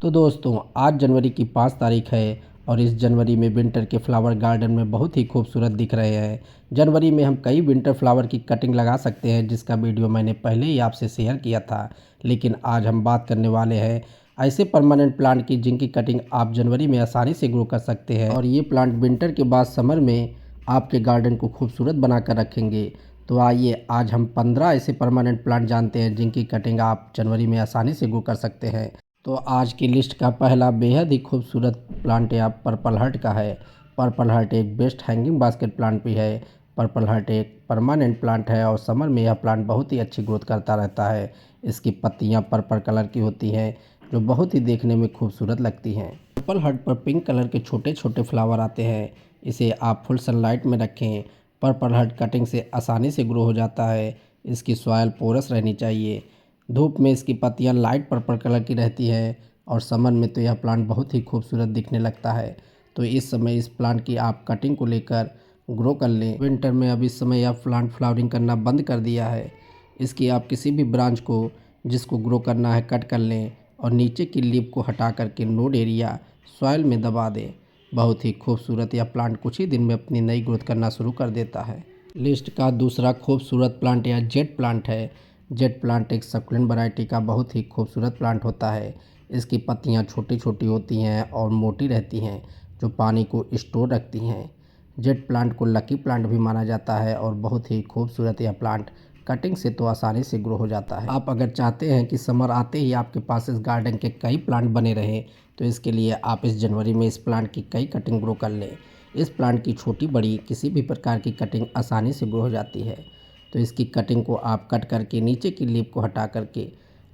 तो दोस्तों आज जनवरी की 5 तारीख है और इस जनवरी में विंटर के फ्लावर गार्डन में बहुत ही खूबसूरत दिख रहे हैं। जनवरी में हम कई विंटर फ्लावर की कटिंग लगा सकते हैं जिसका वीडियो मैंने पहले ही आपसे शेयर किया था। लेकिन आज हम बात करने वाले हैं ऐसे परमानेंट प्लांट की जिनकी कटिंग आप जनवरी में आसानी से ग्रो कर सकते हैं और ये प्लांट विंटर के बाद समर में आपके गार्डन को खूबसूरत बना कर रखेंगे। तो आइए आज हम 15 ऐसे परमानेंट प्लांट जानते हैं जिनकी कटिंग आप जनवरी में आसानी से ग्रो कर सकते हैं। तो आज की लिस्ट का पहला बेहद ही खूबसूरत प्लांट या पर्पल हर्ट का है। पर्पल हर्ट एक बेस्ट हैंगिंग बास्केट प्लांट भी है। पर्पल हर्ट एक परमानेंट प्लांट है और समर में यह प्लांट बहुत ही अच्छी ग्रोथ करता रहता है। इसकी पत्तियां पर्पल कलर की होती हैं जो बहुत ही देखने में खूबसूरत लगती हैं। पर्पल हर्ट पर पिंक कलर के छोटे छोटे फ्लावर आते हैं। इसे आप फुल सनलाइट में रखें। पर्पल हर्ट कटिंग से आसानी से ग्रो हो जाता है। इसकी सॉइल पोरस रहनी चाहिए। धूप में इसकी पत्तियां लाइट पर्पल कलर की रहती है और समर में तो यह प्लांट बहुत ही खूबसूरत दिखने लगता है। तो इस समय इस प्लांट की आप कटिंग को लेकर ग्रो कर लें। विंटर में अब इस समय यह प्लांट फ्लावरिंग करना बंद कर दिया है। इसकी आप किसी भी ब्रांच को जिसको ग्रो करना है कट कर लें और नीचे की लीफ को हटा करके नोड एरिया सॉइल में दबा दें। बहुत ही खूबसूरत यह प्लांट कुछ ही दिन में अपनी नई ग्रोथ करना शुरू कर देता है। लिस्ट का दूसरा खूबसूरत प्लांट यह जेट प्लांट है। जेट प्लांट एक सक्युलेंट वैरायटी का बहुत ही खूबसूरत प्लांट होता है। इसकी पत्तियां छोटी छोटी होती हैं और मोटी रहती हैं जो पानी को स्टोर रखती हैं। जेट प्लांट को लकी प्लांट भी माना जाता है और बहुत ही खूबसूरत यह प्लांट कटिंग से तो आसानी से ग्रो हो जाता है। आप अगर चाहते हैं कि समर आते ही आपके पास इस गार्डन के कई प्लांट बने रहें तो इसके लिए आप इस जनवरी में इस प्लांट की कई कटिंग ग्रो कर लें। इस प्लांट की छोटी बड़ी किसी भी प्रकार की कटिंग आसानी से ग्रो हो जाती है। तो इसकी कटिंग को आप कट करके नीचे की लीफ को हटा करके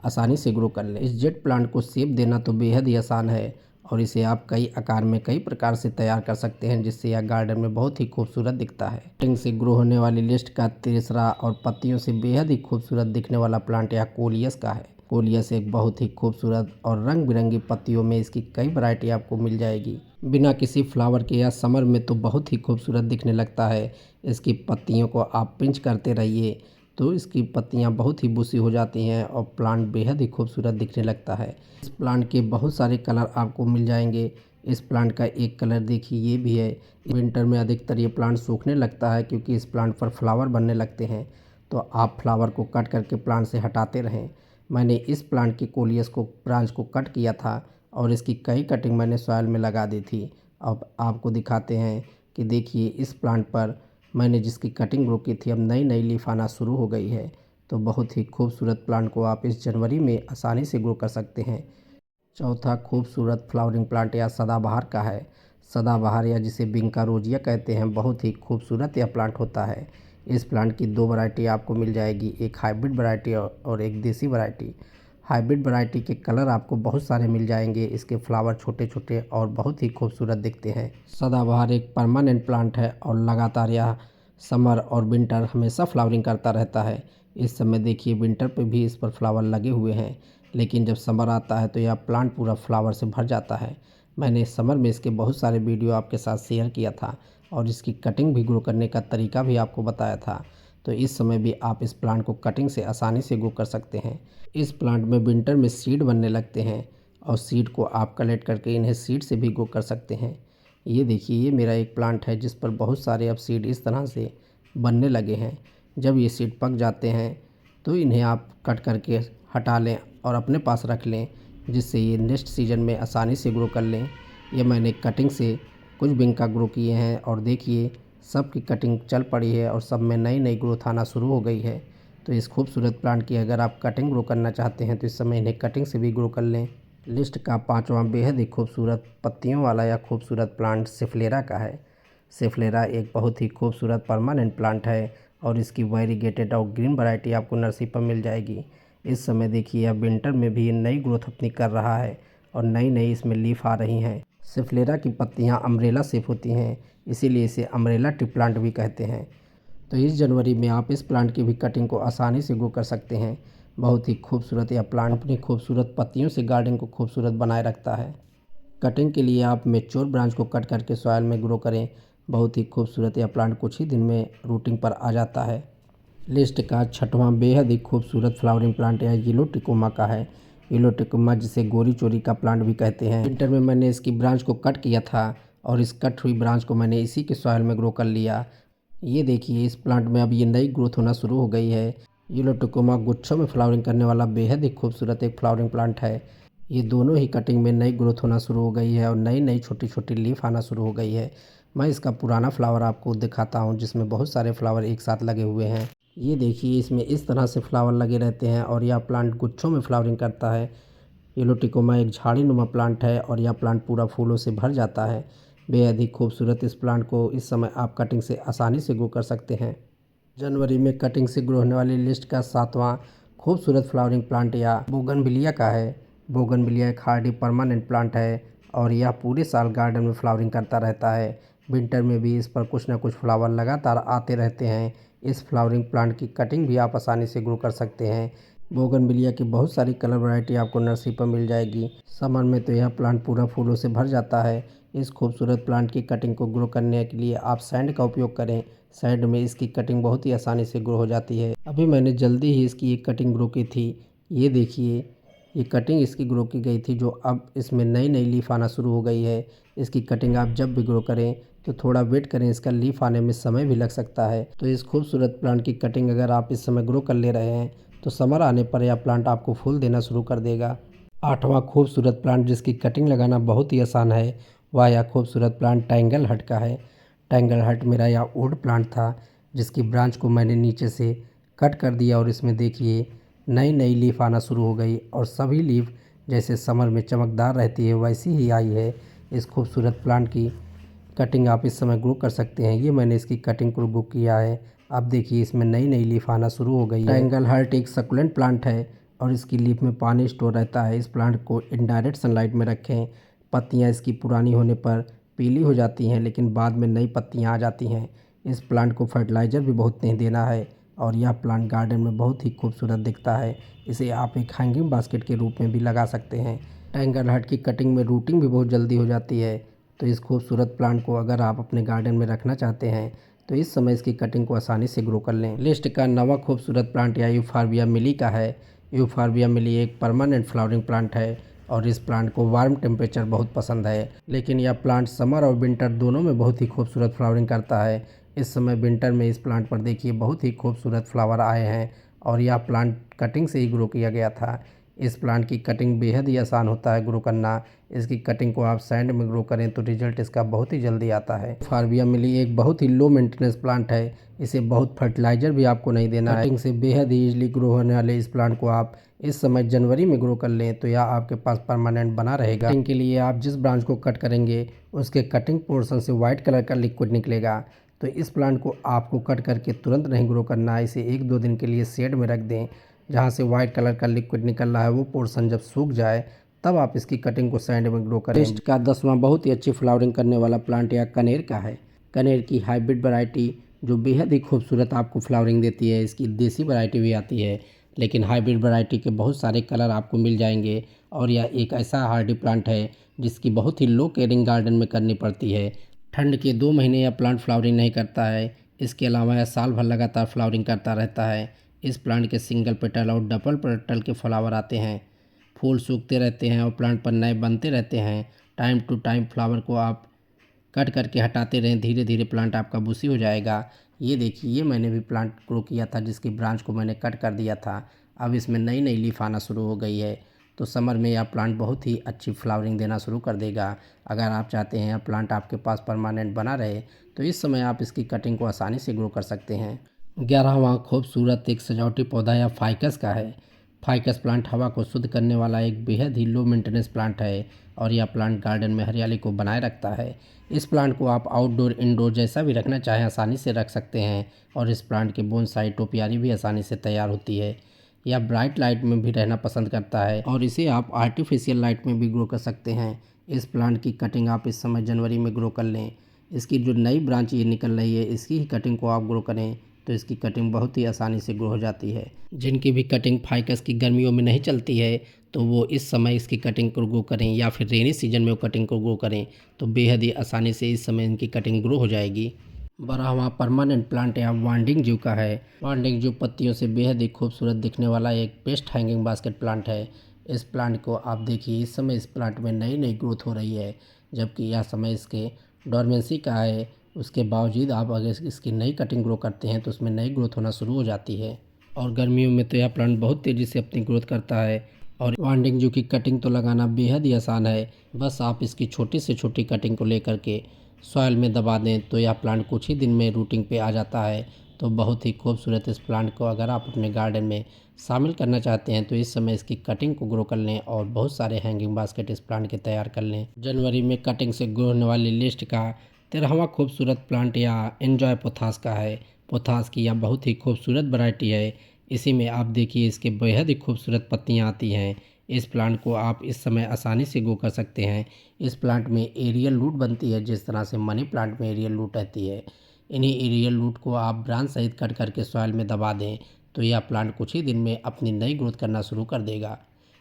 आसानी से ग्रो कर लें। इस जेट प्लांट को शेप देना तो बेहद ही आसान है और इसे आप कई आकार में कई प्रकार से तैयार कर सकते हैं जिससे यह गार्डन में बहुत ही खूबसूरत दिखता है। कटिंग से ग्रो होने वाली लिस्ट का तीसरा और पत्तियों से बेहद ही खूबसूरत दिखने वाला प्लांट यह कोलियस का है। कोलियस एक बहुत ही खूबसूरत और रंग बिरंगी पत्तियों में इसकी कई वैरायटी आपको मिल जाएगी। बिना किसी फ्लावर के या समर में तो बहुत ही खूबसूरत दिखने लगता है। इसकी पत्तियों को आप पिंच करते रहिए तो इसकी पत्तियां बहुत ही बुसी हो जाती हैं और प्लांट बेहद ही खूबसूरत दिखने लगता है। इस प्लांट के बहुत सारे कलर आपको मिल जाएंगे। इस प्लांट का एक कलर देखिए ये भी है। विंटर में अधिकतर ये प्लांट सूखने लगता है क्योंकि इस प्लांट पर फ्लावर बनने लगते हैं। तो आप फ्लावर को कट करके प्लांट से हटाते रहें। मैंने इस प्लांट की कोलियस को ब्रांच को कट किया था और इसकी कई कटिंग मैंने सॉइल में लगा दी थी। अब आपको दिखाते हैं कि देखिए इस प्लांट पर मैंने जिसकी कटिंग ग्रो की थी अब नई नई लीफ आना शुरू हो गई है। तो बहुत ही खूबसूरत प्लांट को आप इस जनवरी में आसानी से ग्रो कर सकते हैं। चौथा खूबसूरत फ्लावरिंग प्लांट या सदाबहार का है। सदाबहार या जिसे बिंका रोजिया कहते हैं बहुत ही खूबसूरत यह प्लांट होता है। इस प्लांट की दो वैरायटी आपको मिल जाएगी, एक हाइब्रिड वैरायटी और एक देसी वैरायटी। हाइब्रिड वैरायटी के कलर आपको बहुत सारे मिल जाएंगे। इसके फ्लावर छोटे छोटे और बहुत ही खूबसूरत दिखते हैं। सदाबहार एक परमानेंट प्लांट है और लगातार यह समर और विंटर हमेशा फ्लावरिंग करता रहता है। इस समय देखिए विंटर पे भी इस पर फ्लावर लगे हुए हैं लेकिन जब समर आता है तो यह प्लांट पूरा फ्लावर से भर जाता है। मैंने समर में इसके बहुत सारे वीडियो आपके साथ शेयर किया था और इसकी कटिंग भी ग्रो करने का तरीका भी आपको बताया था। तो इस समय भी आप इस प्लांट को कटिंग से आसानी से ग्रो कर सकते हैं। इस प्लांट में विंटर में सीड बनने लगते हैं और सीड को आप कलेक्ट करके इन्हें सीड से भी ग्रो कर सकते हैं। ये देखिए ये मेरा एक प्लांट है जिस पर बहुत सारे अब सीड इस तरह से बनने लगे हैं। जब ये सीड पक जाते हैं तो इन्हें आप कट करके हटा लें और अपने पास रख लें जिससे ये नेक्स्ट सीजन में आसानी से ग्रो कर लें। ये मैंने कटिंग से कुछ बिंका ग्रो किए हैं और देखिए सब की कटिंग चल पड़ी है और सब में नई नई ग्रोथ आना शुरू हो गई है। तो इस खूबसूरत प्लांट की अगर आप कटिंग ग्रो करना चाहते हैं तो इस समय इन्हें कटिंग से भी ग्रो कर लें। लिस्ट का पांचवा बेहद ही खूबसूरत पत्तियों वाला या खूबसूरत प्लांट सिफलेरा का है। सिफलेरा एक बहुत ही खूबसूरत परमानेंट प्लांट है और इसकी वेरीगेटेड और ग्रीन वैरायटी आपको नर्सरी पर मिल जाएगी। इस समय देखिए अब विंटर में भी ये नई ग्रोथ अपनी कर रहा है और नई नई इसमें लीफ आ रही हैं। सिफलेरा की पत्तियां अम्ब्रेला शेप होती हैं इसीलिए इसे अम्ब्रेला ट्री प्लांट भी कहते हैं। तो इस जनवरी में आप इस प्लांट की भी कटिंग को आसानी से ग्रो कर सकते हैं। बहुत ही खूबसूरत यह प्लांट अपनी खूबसूरत पत्तियों से गार्डन को खूबसूरत बनाए रखता है। कटिंग के लिए आप मैच्योर ब्रांच को कट करके सॉइल में ग्रो करें। बहुत ही खूबसूरत यह प्लांट कुछ ही दिन में रूटिंग पर आ जाता है। लिस्ट का छठवां बेहद ही खूबसूरत फ्लावरिंग प्लांट यह येलो टिकोमा का है। यूलोटिकोमा, जिसे गोरी चोरी का प्लांट भी कहते हैं। विंटर में मैंने इसकी ब्रांच को कट किया था और इस कट हुई ब्रांच को मैंने इसी के सॉइल में ग्रो कर लिया। ये देखिए, इस प्लांट में अब ये नई ग्रोथ होना शुरू हो गई है। यूलोटिकोमा गुच्छों में फ्लावरिंग करने वाला बेहद ही खूबसूरत एक फ्लावरिंग प्लांट है। ये दोनों ही कटिंग में नई ग्रोथ होना शुरू हो गई है और नई नई छोटी छोटी लीफ आना शुरू हो गई है। मैं इसका पुराना फ्लावर आपको दिखाता हूँ, जिसमें बहुत सारे फ्लावर एक साथ लगे हुए हैं। ये देखिए, इसमें इस तरह से फ्लावर लगे रहते हैं और यह प्लांट गुच्छों में फ्लावरिंग करता है। यूलोटिकोमा एक झाड़ी नुमा प्लांट है और यह प्लांट पूरा फूलों से भर जाता है। बेहद ही खूबसूरत इस प्लांट को इस समय आप कटिंग से आसानी से ग्रो कर सकते हैं। जनवरी में कटिंग से ग्रो होने वाली लिस्ट का 7वां खूबसूरत फ्लावरिंग प्लांट या बोगनविलिया का है। बोगनविलिया एक हार्डी परमानेंट प्लांट है और यह पूरे साल गार्डन में फ्लावरिंग करता रहता है। विंटर में भी इस पर कुछ ना कुछ फ्लावर लगातार आते रहते हैं। इस फ्लावरिंग प्लांट की कटिंग भी आप आसानी से ग्रो कर सकते हैं। बोगनविलिया की बहुत सारी कलर वैरायटी आपको नर्सरी पर मिल जाएगी। समर में तो यह प्लांट पूरा फूलों से भर जाता है। इस खूबसूरत प्लांट की कटिंग को ग्रो करने के लिए आप सैंड का उपयोग करें। सैंड में इसकी कटिंग बहुत ही आसानी से ग्रो हो जाती है। अभी मैंने जल्दी ही इसकी एक कटिंग ग्रो की थी। ये देखिए, ये कटिंग इसकी ग्रो की गई थी, जो अब इसमें नई नई लीफ आना शुरू हो गई है। इसकी कटिंग आप जब भी ग्रो करें तो थोड़ा वेट करें, इसका लीफ आने में समय भी लग सकता है। तो इस खूबसूरत प्लांट की कटिंग अगर आप इस समय ग्रो कर ले रहे हैं तो समर आने पर यह प्लांट आपको फूल देना शुरू कर देगा। 8वां खूबसूरत प्लांट जिसकी कटिंग लगाना बहुत ही आसान है, वह यह खूबसूरत प्लांट टैंगल हट का है। टैंगल हट मेरा यह वुड प्लांट था, जिसकी ब्रांच को मैंने नीचे से कट कर दिया और इसमें देखिए नई नई लीफ आना शुरू हो गई और सभी लीफ जैसे समर में चमकदार रहती है वैसी ही आई है। इस खूबसूरत प्लांट की कटिंग आप इस समय ग्रो कर सकते हैं। ये मैंने इसकी कटिंग को ग्रो किया है। अब देखिए, इसमें नई नई लीफ आना शुरू हो गई है। ट्रायंगल हार्ट एक सकुलेंट प्लांट है और इसकी लीफ में पानी स्टोर रहता है। इस प्लांट को इनडायरेक्ट सनलाइट में रखें। पत्तियां इसकी पुरानी होने पर पीली हो जाती हैं, लेकिन बाद में नई पत्तियां आ जाती हैं। इस प्लांट को फर्टिलाइज़र भी बहुत नहीं देना है और यह प्लांट गार्डन में बहुत ही खूबसूरत दिखता है। इसे आप एक हैंगिंग बास्केट के रूप में भी लगा सकते हैं। ट्रायंगल हार्ट की कटिंग में रूटिंग भी बहुत जल्दी हो जाती है। तो इस खूबसूरत प्लांट को अगर आप अपने गार्डन में रखना चाहते हैं तो इस समय इसकी कटिंग को आसानी से ग्रो कर लें। लिस्ट का 9वां खूबसूरत प्लांट या यूफॉर्बिया मिली का है। यूफॉर्बिया मिली एक परमानेंट फ्लावरिंग प्लांट है और इस प्लांट को वार्म टेम्परेचर बहुत पसंद है, लेकिन यह प्लांट समर और विंटर दोनों में बहुत ही खूबसूरत फ्लावरिंग करता है। इस समय विंटर में इस प्लांट पर देखिए बहुत ही खूबसूरत फ्लावर आए हैं और यह प्लांट कटिंग से ही ग्रो किया गया था। इस प्लांट की कटिंग बेहद ही आसान होता है ग्रो करना। इसकी कटिंग को आप सैंड में ग्रो करें तो रिजल्ट इसका बहुत ही जल्दी आता है। फार्बिया मिली एक बहुत ही लो मेंटेनेंस प्लांट है। इसे बहुत फर्टिलाइजर भी आपको नहीं देना है। कटिंग से बेहद ही इजीली ग्रो होने वाले इस प्लांट को आप इस समय जनवरी में ग्रो कर लें तो यह आपके पास परमानेंट बना रहेगा। कटिंग के लिए आप जिस ब्रांच को कट करेंगे उसके कटिंग पोर्शन से वाइट कलर का लिक्विड निकलेगा। तो इस प्लांट को आपको कट करके तुरंत नहीं ग्रो करना है। इसे 1-2 दिन के लिए शेड में रख दें। जहाँ से वाइट कलर का लिक्विड निकल रहा है वो पोर्शन जब सूख जाए तब आप इसकी कटिंग को सैंड में ग्रो करें। लिस्ट का 10वां बहुत ही अच्छी फ्लावरिंग करने वाला प्लांट या कनेर का है। कनेर की हाइब्रिड वैरायटी जो बेहद ही खूबसूरत आपको फ्लावरिंग देती है। इसकी देसी वैरायटी भी आती है, लेकिन हाइब्रिड वैरायटी के बहुत सारे कलर आपको मिल जाएंगे और यह एक ऐसा हार्डी प्लांट है जिसकी बहुत ही लो केयरिंग गार्डन में करनी पड़ती है। ठंड के 2 महीने यह प्लांट फ्लावरिंग नहीं करता है। इसके अलावा यह साल भर लगातार फ्लावरिंग करता रहता है। इस प्लांट के सिंगल पेटल और डबल पेटल के फ्लावर आते हैं। फूल सूखते रहते हैं और प्लांट पर नए बनते रहते हैं। टाइम टू टाइम फ्लावर को आप कट करके हटाते रहें, धीरे धीरे प्लांट आपका बुशी हो जाएगा। ये देखिए, ये मैंने भी प्लांट ग्रो किया था जिसकी ब्रांच को मैंने कट कर दिया था। अब इसमें नई नई लीफ आना शुरू हो गई है। तो समर में यह प्लांट बहुत ही अच्छी फ्लावरिंग देना शुरू कर देगा। अगर आप चाहते हैं यह प्लांट आपके पास परमानेंट बना रहे तो इस समय आप इसकी कटिंग को आसानी से ग्रो कर सकते हैं। 11वां खूबसूरत एक सजावटी पौधा या फाइकस का है। फाइकस प्लांट हवा को शुद्ध करने वाला एक बेहद ही लो मेंटेनेंस प्लांट है और यह प्लांट गार्डन में हरियाली को बनाए रखता है। इस प्लांट को आप आउटडोर इंडोर जैसा भी रखना चाहें आसानी से रख सकते हैं और इस प्लांट के बोनसाई टोपियारी भी आसानी से तैयार होती है। यह ब्राइट लाइट में भी रहना पसंद करता है और इसे आप आर्टिफिशियल लाइट में भी ग्रो कर सकते हैं। इस प्लांट की कटिंग आप इस समय जनवरी में ग्रो कर लें। इसकी जो नई ब्रांच ये निकल रही है इसकी ही कटिंग को आप ग्रो करें तो इसकी कटिंग बहुत ही आसानी से ग्रो हो जाती है। जिनकी भी कटिंग फाइकस की गर्मियों में नहीं चलती है तो वो इस समय इसकी कटिंग को ग्रो करें या फिर रेनी सीजन में वो कटिंग को ग्रो करें तो बेहद ही आसानी से इस समय इनकी कटिंग ग्रो हो जाएगी। 12वां परमानेंट प्लांट या वांडिंग जू का है। वांडिंग जू पत्तियों से बेहद ही खूबसूरत दिखने वाला एक बेस्ट हैंगिंग बास्केट प्लांट है। इस प्लांट को आप देखिए, इस समय इस प्लांट में नई नई ग्रोथ हो रही है, जबकि यह समय इसके डोरमेंसी का है। उसके बावजूद आप अगर इसकी नई कटिंग ग्रो करते हैं तो उसमें नई ग्रोथ होना शुरू हो जाती है। और गर्मियों में तो यह प्लांट बहुत तेज़ी से अपनी ग्रोथ करता है। और वांडिंग जो कि कटिंग तो लगाना बेहद ही आसान है। बस आप इसकी छोटी से छोटी कटिंग को लेकर के सॉइल में दबा दें तो यह प्लांट कुछ ही दिन में रूटिंग पे आ जाता है। तो बहुत ही खूबसूरत इस प्लांट को अगर आप अपने गार्डन में शामिल करना चाहते हैं तो इस समय इसकी कटिंग को ग्रो कर लें और बहुत सारे हैंगिंग बास्केट इस प्लांट के तैयार कर लें। जनवरी में कटिंग से ग्रो होने वाली लिस्ट का 13वां खूबसूरत प्लांट या एंजॉय पोथास का है। पोथास की यह बहुत ही खूबसूरत वैरायटी है। इसी में आप देखिए इसके बेहद ही खूबसूरत पत्तियां आती हैं। इस प्लांट को आप इस समय आसानी से ग्रो कर सकते हैं। इस प्लांट में एरियल रूट बनती है, जिस तरह से मनी प्लांट में एरियल रूट रहती है। इन्हीं एरियल रूट को आप ब्रांच सहित कट करके सॉइल में दबा दें तो यह प्लांट कुछ ही दिन में अपनी नई ग्रोथ करना शुरू कर देगा।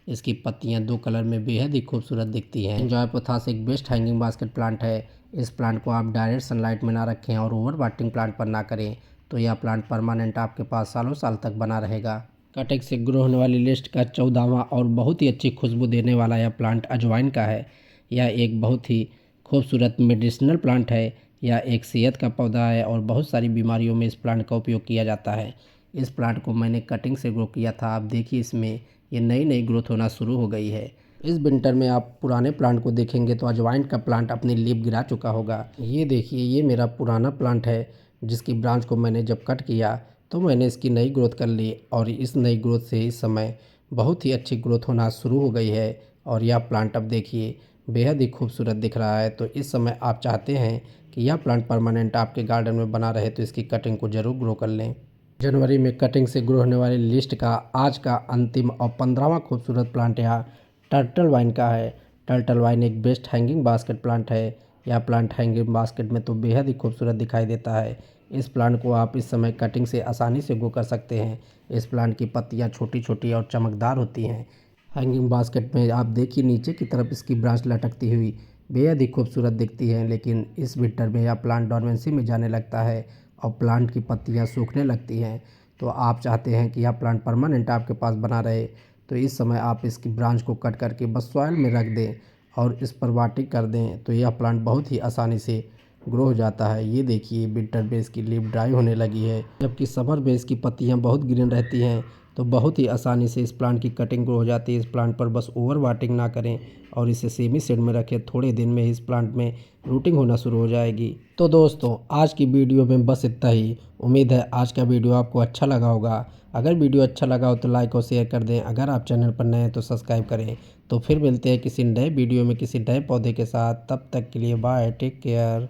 इसकी पत्तियां 2 कलर में बेहद ही खूबसूरत दिखती हैं। एंजॉय पोथास एक बेस्ट हैंगिंग बास्केट प्लांट है। इस प्लांट को आप डायरेक्ट सनलाइट में ना रखें और ओवर वाटरिंग प्लांट पर ना करें तो यह प्लांट परमानेंट आपके पास सालों साल तक बना रहेगा। कटिंग से ग्रो होने वाली लिस्ट का 14वां और बहुत ही अच्छी खुशबू देने वाला यह प्लांट अजवाइन का है। यह एक बहुत ही खूबसूरत मेडिसिनल प्लांट है। यह एक सेहत का पौधा है और बहुत सारी बीमारियों में इस प्लांट का उपयोग किया जाता है। इस प्लांट को मैंने कटिंग से ग्रो किया था। आप देखिए इसमें ये नई नई ग्रोथ होना शुरू हो गई है। इस विंटर में आप पुराने प्लांट को देखेंगे तो अजवाइन का प्लांट अपनी लीफ गिरा चुका होगा। ये देखिए, ये मेरा पुराना प्लांट है जिसकी ब्रांच को मैंने जब कट किया तो मैंने इसकी नई ग्रोथ कर ली और इस नई ग्रोथ से इस समय बहुत ही अच्छी ग्रोथ होना शुरू हो गई है। और यह प्लांट अब देखिए बेहद ही खूबसूरत दिख रहा है। तो इस समय आप चाहते हैं कि यह प्लांट परमानेंट आपके गार्डन में बना रहे तो इसकी कटिंग को ज़रूर ग्रो कर लें। जनवरी में कटिंग से ग्रो होने वाली लिस्ट का आज का अंतिम और 15वां खूबसूरत प्लांट यह टर्टल वाइन का है। टर्टल वाइन एक बेस्ट हैंगिंग बास्केट प्लांट है। यह प्लांट हैंगिंग बास्केट में तो बेहद ही खूबसूरत दिखाई देता है। इस प्लांट को आप इस समय कटिंग से आसानी से ग्रो कर सकते हैं। इस प्लांट की पत्तियां छोटी छोटी और चमकदार होती हैं। हैंगिंग बास्केट में आप देखिए नीचे की तरफ इसकी ब्रांच लटकती हुई बेहद ही खूबसूरत दिखती है। लेकिन इस विंटर में यह प्लांट डोरमेंसी में जाने लगता है और प्लांट की पत्तियां सूखने लगती हैं। तो आप चाहते हैं कि यह प्लांट परमानेंट आपके पास बना रहे तो इस समय आप इसकी ब्रांच को कट करके बस सॉइल में रख दें और इस पर वाटिंग कर दें तो यह प्लांट बहुत ही आसानी से ग्रो हो जाता है। ये देखिए विंटर में इसकी लीफ ड्राई होने लगी है, जबकि समर में इसकी पत्तियां बहुत ग्रीन रहती हैं। तो बहुत ही आसानी से इस प्लांट की कटिंग ग्रो हो जाती है। इस प्लांट पर बस ओवर वाटिंग ना करें और इसे सेमी शेड में रखें। थोड़े दिन में इस प्लांट में रूटिंग होना शुरू हो जाएगी। तो दोस्तों, आज की वीडियो में बस इतना ही। उम्मीद है आज का वीडियो आपको अच्छा लगा होगा। अगर वीडियो अच्छा लगा हो तो लाइक और शेयर कर दें। अगर आप चैनल पर नए हैं तो सब्सक्राइब करें। तो फिर मिलते हैं किसी नए वीडियो में किसी नए पौधे के साथ। तब तक के लिए बाय, टेक केयर।